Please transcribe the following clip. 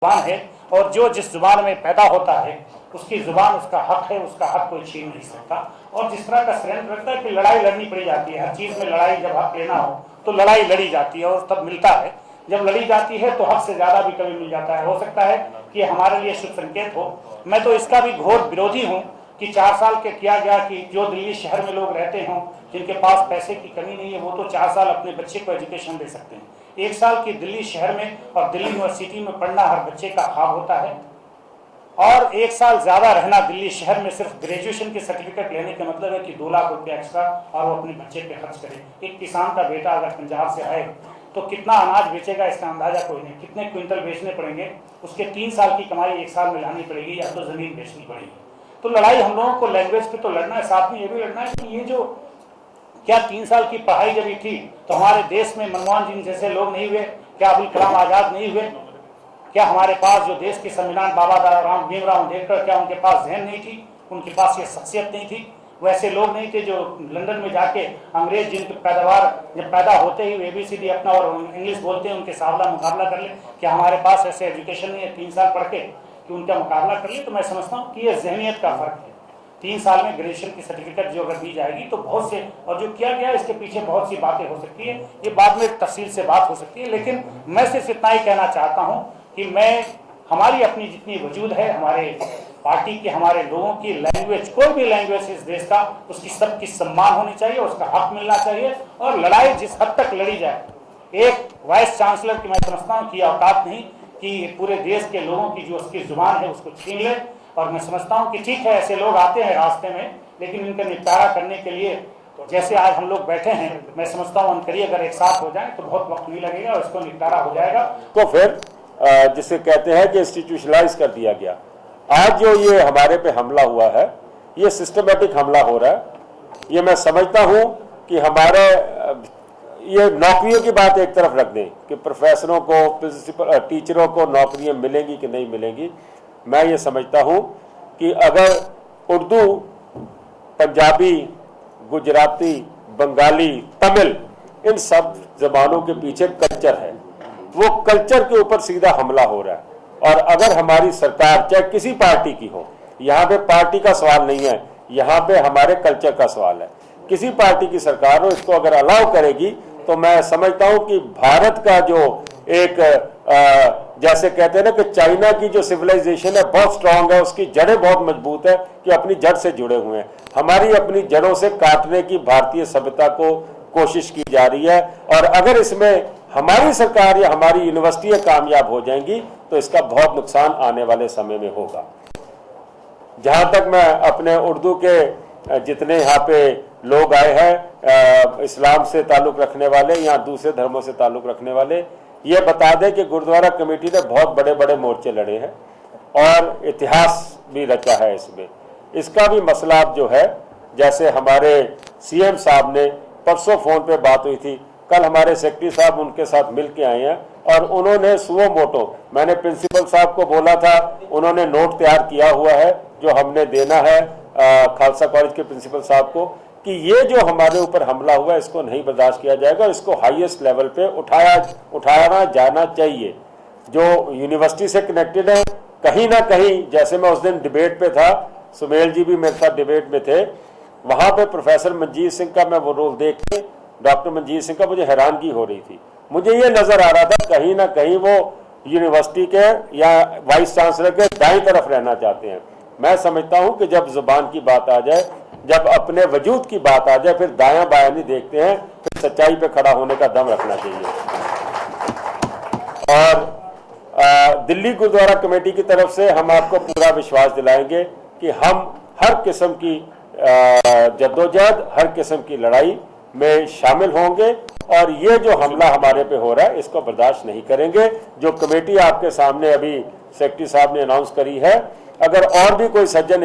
जुबान है और जो जिस जुबान में पैदा होता है उसकी जुबान उसका हक है, उसका हक कोई छीन नहीं सकता। और जिस तरह का षड्यंत्र रखता है कि लड़ाई लड़नी पड़ी जाती है, हर चीज में लड़ाई, जब हक लेना हो तो लड़ाई लड़ी जाती है और तब मिलता है। जब लड़ी जाती है तो हक से ज्यादा भी कभी मिल जाता है। हो सकता है कि हमारे लिए शुभ संकेत हो। मैं तो इसका भी घोर विरोधी हूँ कि 4 साल के किया गया कि जो दिल्ली शहर में लोग रहते हों, जिनके पास पैसे की कमी नहीं है, वो तो 4 साल अपने बच्चे को एजुकेशन दे सकते हैं। 1 साल की दिल्ली शहर में और दिल्ली यूनिवर्सिटी में पढ़ना हर बच्चे का ख्वाब होता है। और 1 साल ज्यादा रहना दिल्ली शहर में सिर्फ ग्रेजुएशन के सर्टिफिकेट लेने का मतलब है कि 2 लाख रुपया एक्स्ट्रा और वो अपने बच्चे पे खर्च करे। एक किसान का बेटा अगर पंजाब से आए तो कितना अनाज बेचेगा इसका अंदाजा कोई नहीं, कितने क्विंटल बेचने पड़ेंगे, उसके 3 साल की कमाई 1 साल में लानी पड़ेगी या तो जमीन बेचनी पड़ेगी। तो लड़ाई हम लोगों को लैंग्वेज पे तो लड़ना है, साथ में ये भी लड़ना है कि ये जो क्या 3 साल की पढ़ाई जब भी थी तो हमारे देश में मनमोहन सिंह जैसे लोग नहीं हुए, क्या अब्दुल कलाम आजाद नहीं हुए, क्या हमारे पास जो देश के संविधान बाबा राम भीमराव अम्बेडकर, क्या उनके पास जहन नहीं थी, उनके पास ये शख्सियत नहीं थी? वैसे लोग नहीं थे जो लंदन में जाके अंग्रेज जिनकी पैदावार जब पैदा होते ही ABCD अपना और इंग्लिश बोलते हैं उनके सामना मुकाबला कर ले, क्या हमारे पास ऐसे एजुकेशन नहीं है 3 साल पढ़ के कि उनका मुकाबला कर ले? तो मैं समझता हूँ कि ये जहनियत का फर्क है। 3 साल में ग्रेजुएशन की सर्टिफिकेट जो अगर दी जाएगी तो बहुत से, और जो किया गया इसके पीछे बहुत सी बातें हो सकती है, ये बाद में तफसील से बात हो सकती है। लेकिन मैं सिर्फ इतना ही कहना चाहता हूँ कि मैं हमारी अपनी जितनी वजूद है, हमारे पार्टी के, हमारे लोगों की लैंग्वेज, कोई भी लैंग्वेज इस देश का, उसकी सबकी सम्मान होनी चाहिए, उसका हक मिलना चाहिए और लड़ाई जिस हद तक लड़ी जाए। एक वाइस चांसलर की मैं समझता हूँ कि औकात नहीं कि पूरे देश के लोगों की जो उसकी जुबान है उसको छीन ले। और मैं समझता हूँ कि ठीक है ऐसे लोग आते हैं रास्ते में, लेकिन इनका निपटारा करने के लिए जैसे आज हम लोग बैठे हैं, मैं समझता हूँ अंतरी अगर एक साथ हो जाए तो बहुत वक्त नहीं लगेगा और इसको निपटारा हो जाएगा। तो फिर जिसे कहते हैं कि इंस्टीट्यूशनलाइज कर दिया गया। आज जो ये हमारे पे हमला हुआ है, ये सिस्टमेटिक हमला हो रहा है। ये मैं समझता हूँ कि हमारे ये नौकरियों की बात एक तरफ रख दें कि प्रोफेसरों को, प्रिंसिपल टीचरों को नौकरियां मिलेंगी कि नहीं मिलेंगी। मैं ये समझता हूँ कि अगर उर्दू, पंजाबी, गुजराती, बंगाली, तमिल, इन सब जबानों के पीछे कल्चर है, वो कल्चर के ऊपर सीधा हमला हो रहा है। और अगर हमारी सरकार चाहे किसी पार्टी की हो, यहाँ पे पार्टी का सवाल नहीं है, यहाँ पे हमारे कल्चर का सवाल है। किसी पार्टी की सरकार हो, इसको अगर अलाउ करेगी तो मैं समझता हूँ कि भारत का जो एक जैसे कहते हैं ना कि चाइना की जो सिविलाइजेशन है बहुत स्ट्रांग है, उसकी जड़ें बहुत मजबूत है कि अपनी जड़ से जुड़े हुए हैं। हमारी अपनी जड़ों से काटने की भारतीय सभ्यता को कोशिश की जा रही है। और अगर इसमें हमारी सरकार या हमारी यूनिवर्सिटियां कामयाब हो जाएंगी तो इसका बहुत नुकसान आने वाले समय में होगा। जहां तक मैं अपने उर्दू के जितने यहाँ पे लोग आए हैं, इस्लाम से ताल्लुक रखने वाले या दूसरे धर्मों से ताल्लुक रखने वाले, ये बता दें कि गुरुद्वारा कमेटी ने बहुत बड़े बड़े मोर्चे लड़े हैं और इतिहास भी रचा है इसमें। इसका भी मसला जो है, जैसे हमारे CM साहब ने परसों फोन पे बात हुई थी, कल हमारे सेक्रेटरी साहब उनके साथ मिल के आए हैं और उन्होंने सुओ मोटो, मैंने प्रिंसिपल साहब को बोला था, उन्होंने नोट तैयार किया हुआ है जो हमने देना है खालसा कॉलेज के प्रिंसिपल साहब को कि ये जो हमारे ऊपर हमला हुआ है इसको नहीं बर्दाश्त किया जाएगा, इसको हाईएस्ट लेवल पे उठाना जाना चाहिए। जो यूनिवर्सिटी से कनेक्टेड है, कहीं ना कहीं, जैसे मैं उस दिन डिबेट पे था, सुमेल जी भी मेरे साथ डिबेट में थे, वहां पे प्रोफेसर मंजीत सिंह का मैं वो रोल देख के, डॉक्टर मंजीत सिंह का मुझे हैरानगी हो रही थी। मुझे ये नजर आ रहा था कहीं ना कहीं वो यूनिवर्सिटी के या वाइस चांसलर के दाईं तरफ रहना चाहते हैं। मैं समझता हूं कि जब जुबान की बात आ जाए, जब अपने वजूद की बात आ जाए, फिर दायां बायां नहीं देखते हैं, फिर सच्चाई पे खड़ा होने का दम रखना चाहिए। और दिल्ली गुरुद्वारा कमेटी की तरफ से हम आपको पूरा विश्वास दिलाएंगे कि हम हर किस्म की जद्दोजहद, हर किस्म की लड़ाई में शामिल होंगे और ये जो हमला हमारे पे हो रहा है इसको बर्दाश्त नहीं करेंगे। जो कमेटी आपके सामने अभी सेक्रेटरी साहब ने अनाउंस करी है, अगर और भी कोई सज्जन